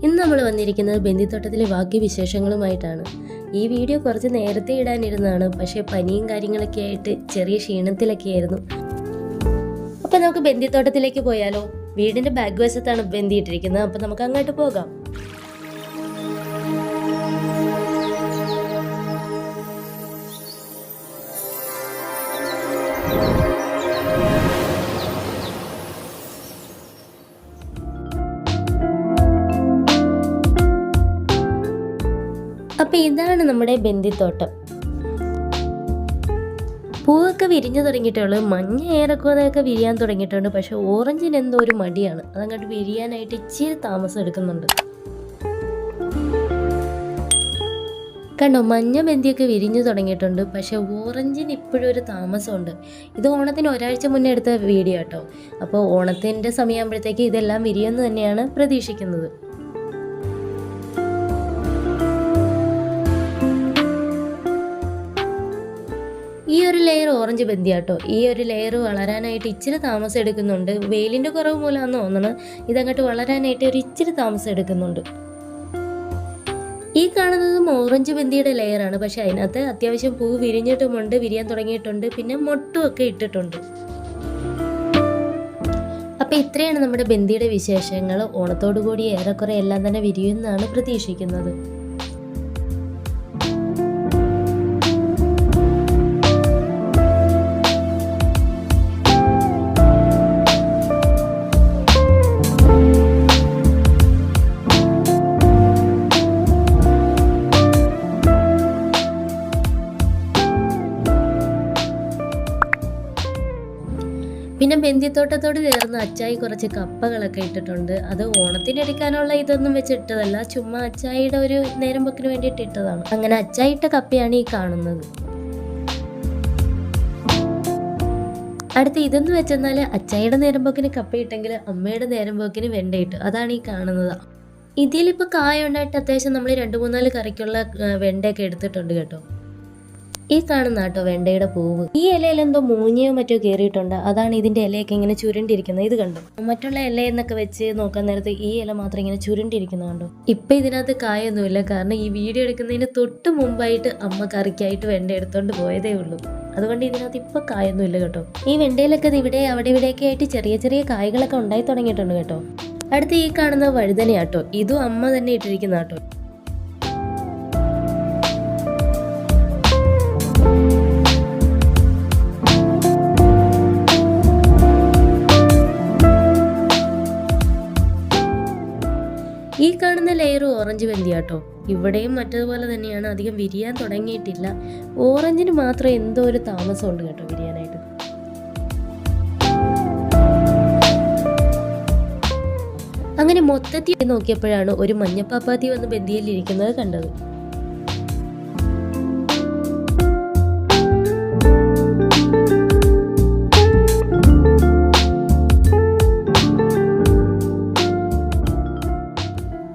ഇന്ന് നമ്മൾ വന്നിരിക്കുന്നത് ബന്ദിത്തോട്ടത്തിലെ ബാക്കി വിശേഷങ്ങളുമായിട്ടാണ്. ഈ വീഡിയോ കുറച്ച് നേരത്തെ ഇടാനിരുന്നതാണ്, പക്ഷേ പനിയും കാര്യങ്ങളൊക്കെ ആയിട്ട് ചെറിയ ക്ഷീണത്തിലൊക്കെ ആയിരുന്നു. അപ്പം നമുക്ക് ബന്ദിത്തോട്ടത്തിലേക്ക് പോയാലോ? വീടിൻ്റെ ബാക്ക് വശത്താണ് ബന്ദിയിട്ടിരിക്കുന്നത്. അപ്പം നമുക്ക് അങ്ങോട്ട് പോകാം. അപ്പം ഇതാണ് നമ്മുടെ ബന്ദിത്തോട്ടം. പൂവൊക്കെ വിരിഞ്ഞു തുടങ്ങിയിട്ടുള്ളൂ. മഞ്ഞ ഏറെക്കുറെയൊക്കെ വിരിയാൻ തുടങ്ങിയിട്ടുണ്ട്. പക്ഷെ ഓറഞ്ചിന് എന്തോ ഒരു മടിയാണ്, അതങ്ങോട്ട് വിരിയാനായിട്ട് ഇച്ചിരി താമസം എടുക്കുന്നുണ്ട്. കണ്ടോ, മഞ്ഞ ബന്ദിയൊക്കെ വിരിഞ്ഞു തുടങ്ങിയിട്ടുണ്ട്. പക്ഷെ ഓറഞ്ചിന് ഇപ്പോഴും ഒരു താമസമുണ്ട്. ഇത് ഓണത്തിന് ഒരാഴ്ച മുന്നേ എടുത്ത വീഡിയോ കേട്ടോ. അപ്പോൾ ഓണത്തിൻ്റെ സമയമാകുമ്പോഴത്തേക്ക് ഇതെല്ലാം വിരിയുമെന്ന് തന്നെയാണ് പ്രതീക്ഷിക്കുന്നത്. ഈ ഒരു ലെയർ ഓറഞ്ച് ബന്ദിയാട്ടോ. ഈ ഒരു ലെയർ വളരാനായിട്ട് ഇച്ചിരി താമസം എടുക്കുന്നുണ്ട്. വെയിലിൻ്റെ കുറവ് മൂലമാണെന്ന് തോന്നണം, ഇതങ്ങോട്ട് വളരാനായിട്ട് ഒരു ഇച്ചിരി താമസം എടുക്കുന്നുണ്ട്. ഈ കാണുന്നതും ഓറഞ്ച് ബന്ദിയുടെ ലെയറാണ്. പക്ഷെ അതിനകത്ത് അത്യാവശ്യം പൂ വിരിഞ്ഞിട്ടുമുണ്ട്, വിരിയാൻ തുടങ്ങിയിട്ടുണ്ട്, പിന്നെ മൊട്ടുമൊക്കെ ഇട്ടിട്ടുണ്ട്. അപ്പം ഇത്രയാണ് നമ്മുടെ ബന്ദിയുടെ വിശേഷങ്ങൾ. ഓണത്തോടു കൂടി ഏറെക്കുറെ എല്ലാം തന്നെ വിരിയുമെന്നാണ് പ്രതീക്ഷിക്കുന്നത്. പിന്നെ ബന്ദിത്തോട്ടത്തോട് ചേർന്ന് അച്ചായി കുറച്ച് കപ്പകളൊക്കെ ഇട്ടിട്ടുണ്ട്. അത് ഓണത്തിന് എടുക്കാനുള്ള ഇതൊന്നും വെച്ചിട്ടതല്ല, ചുമ്മാ അച്ചായിയുടെ ഒരു നേരം പോക്കിന് വേണ്ടിയിട്ട് ഇട്ടതാണ്. അങ്ങനെ അച്ചായിട്ട കപ്പയാണ് ഈ കാണുന്നത്. അടുത്ത് ഇതെന്ന് വെച്ചെന്നാൽ അച്ചായിയുടെ നേരം പോക്കിന് കപ്പയിട്ടെങ്കിൽ അമ്മയുടെ നേരം പോക്കിന് വെണ്ടയിട്ട്, അതാണ് ഈ കാണുന്നത്. ഇതിലിപ്പോൾ കായ ഉണ്ടായിട്ട് അത്യാവശ്യം നമ്മൾ 2-3 കറിക്കുള്ള വെണ്ടയൊക്കെ എടുത്തിട്ടുണ്ട് കേട്ടോ. ഈ കാണുന്ന കേട്ടോ വെണ്ടയുടെ പൂവ്. ഈ ഇലയിൽ എന്തോ മൂഞ്ഞയോ മറ്റോ കയറിയിട്ടുണ്ട്, അതാണ് ഇതിന്റെ ഇലയൊക്കെ ഇങ്ങനെ ചുരുണ്ടിരിക്കുന്നത്. ഇത് കണ്ടോ, മറ്റുള്ള ഇലയെന്നൊക്കെ വെച്ച് നോക്കാൻ നേരത്ത് ഈ ഇല മാത്രം ഇങ്ങനെ ചുരുണ്ടിരിക്കുന്നത് കണ്ടോ. ഇപ്പൊ ഇതിനകത്ത് കായൊന്നുമില്ല, കാരണം ഈ വീഡിയോ എടുക്കുന്നതിന് തൊട്ട് മുമ്പായിട്ട് അമ്മ കറിക്കായിട്ട് വെണ്ട എടുത്തോണ്ട് പോയതേ ഉള്ളൂ. അതുകൊണ്ട് ഇതിനകത്ത് ഇപ്പൊ കായൊന്നുമില്ല കേട്ടോ. ഈ വെണ്ടയിലൊക്കെ ഇവിടെ അവിടെ ഇവിടെയൊക്കെ ആയിട്ട് ചെറിയ ചെറിയ കായ്കളൊക്കെ ഉണ്ടായി തുടങ്ങിയിട്ടുണ്ട് കേട്ടോ. അടുത്ത് ഈ കാണുന്ന വഴുതനയാട്ടോ, ഇതും അമ്മ തന്നെ ഇട്ടിരിക്കുന്ന കേട്ടോ. ഈ കാണുന്ന ലെയർ ഓറഞ്ച് ബന്ദിയാട്ടോ. ഇവിടെയും മറ്റതുപോലെ തന്നെയാണ്, അധികം വിരിയാൻ തുടങ്ങിയിട്ടില്ല. ഓറഞ്ചിന് മാത്രം എന്തോ ഒരു താമസമുണ്ട് കേട്ടോ വിരിയാനായിട്ട്. അങ്ങനെ മൊത്തത്തിൽ നോക്കിയപ്പോഴാണ് ഒരു മഞ്ഞപ്പാപ്പാത്തി വന്ന് ബന്ദിയിൽ ഇരിക്കുന്നത് കണ്ടത്.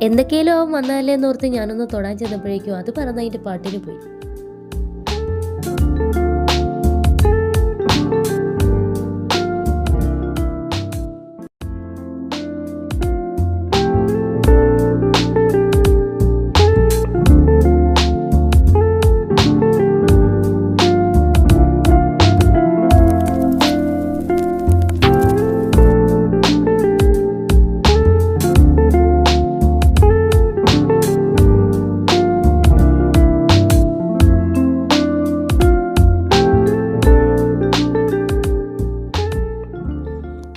എന്തൊക്കെയാലും അവൻ വന്നാലേ എന്നോർത്ത് ഞാനൊന്ന് തൊടാൻ ചെന്നപ്പോഴേക്കും അത് പറഞ്ഞ അതിൻ്റെ പാട്ടിന് പോയി.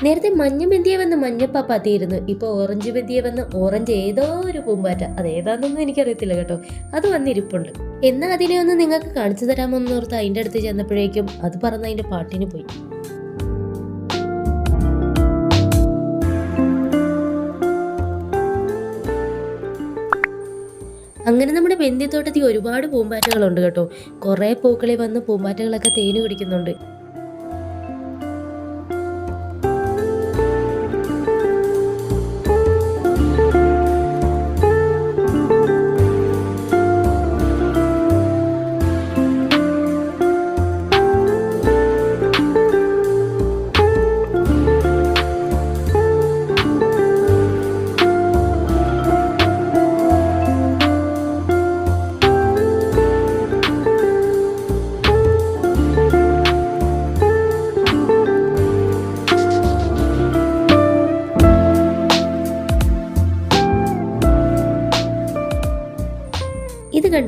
നേരത്തെ മഞ്ഞ ബന്ദിയെ വന്ന് മഞ്ഞപ്പാപ്പാത്തിയിരുന്നു, ഇപ്പോൾ ഓറഞ്ച് ബന്ദിയെ വന്ന് ഓറഞ്ച് ഏതോ ഒരു പൂമ്പാറ്റ, അതേതാണെന്നൊന്നും എനിക്കറിയത്തില്ല കേട്ടോ, അത് വന്നിരിപ്പുണ്ട്. എന്നാൽ അതിനെ ഒന്ന് നിങ്ങൾക്ക് കാണിച്ചു തരാമെന്നോർത്ത് അതിൻ്റെ അടുത്ത് ചെന്നപ്പോഴേക്കും അത് പറഞ്ഞ അതിൻ്റെ പാട്ടിന് പോയി. അങ്ങനെ നമ്മുടെ ബന്ദിത്തോട്ടത്തിൽ ഒരുപാട് പൂമ്പാറ്റകളുണ്ട് കേട്ടോ. കുറേ പൂക്കളിൽ വന്ന് പൂമ്പാറ്റകളൊക്കെ തേന് കുടിക്കുന്നുണ്ട്.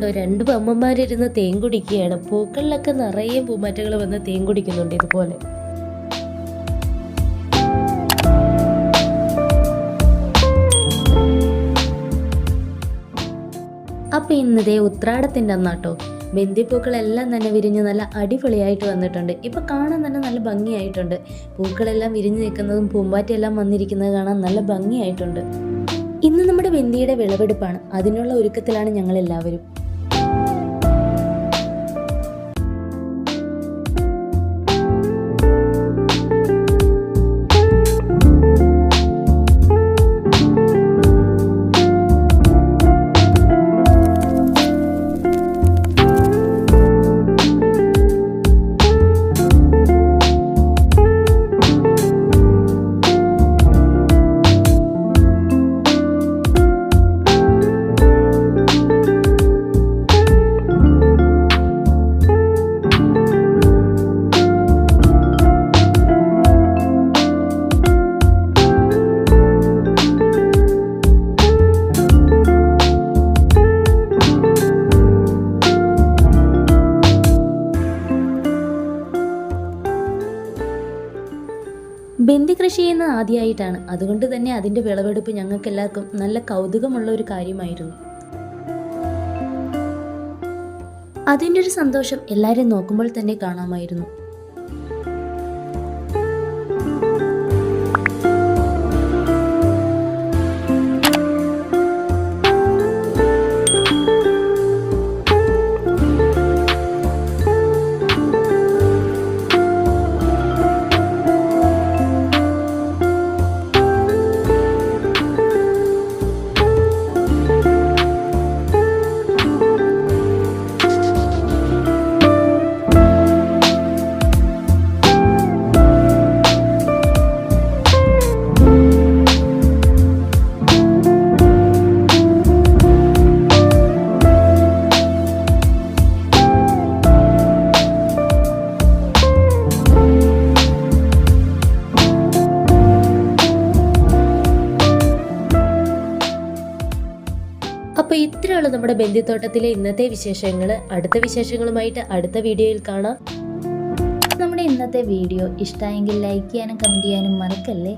കണ്ടോ, 2 അമ്മമാരിരുന്ന് തേൻ കുടിക്കുകയാണ്. പൂക്കളിലൊക്കെ നിറയെ പൂമ്പാറ്റകൾ വന്ന് തേൻ കുടിക്കുന്നുണ്ട് ഇതുപോലെ. അപ്പോൾ ഇന്നതേ ഉത്രാടത്തിൻ്റെ അന്നാട്ടോ. ബന്ദിപ്പൂക്കളെല്ലാം തന്നെ വിരിഞ്ഞ് നല്ല അടിപൊളിയായിട്ട് വന്നിട്ടുണ്ട്. ഇപ്പോൾ കാണാൻ തന്നെ നല്ല ഭംഗിയായിട്ടുണ്ട്. പൂക്കളെല്ലാം വിരിഞ്ഞ് നിൽക്കുന്നതും പൂമ്പാറ്റയെല്ലാം വന്നിരിക്കുന്നത് കാണാൻ നല്ല ഭംഗിയായിട്ടുണ്ട്. ഇന്ന് നമ്മുടെ ബന്ദിയുടെ വിളവെടുപ്പാണ്. അതിനുള്ള ഒരുക്കത്തിലാണ് ഞങ്ങളെല്ലാവരും. ബന്ദി കൃഷി ചെയ്യുന്നത് ആദ്യമായിട്ടാണ്. അതുകൊണ്ട് തന്നെ അതിൻ്റെ വിളവെടുപ്പ് ഞങ്ങൾക്ക് എല്ലാവർക്കും നല്ല കൗതുകമുള്ള ഒരു കാര്യമായിരുന്നു. അതിൻ്റെ ഒരു സന്തോഷം എല്ലാവരെയും നോക്കുമ്പോൾ തന്നെ കാണാമായിരുന്നു. അപ്പോൾ ഇത്രയുള്ള നമ്മുടെ ബന്ദിത്തോട്ടത്തിലെ ഇന്നത്തെ വിശേഷങ്ങൾ. അടുത്ത വിശേഷങ്ങളുമായിട്ട് അടുത്ത വീഡിയോയിൽ കാണാം. നമ്മുടെ ഇന്നത്തെ വീഡിയോ ഇഷ്ടമായെങ്കിൽ ലൈക്ക് ചെയ്യാനും കമൻറ്റ് ചെയ്യാനും മറക്കല്ലേ.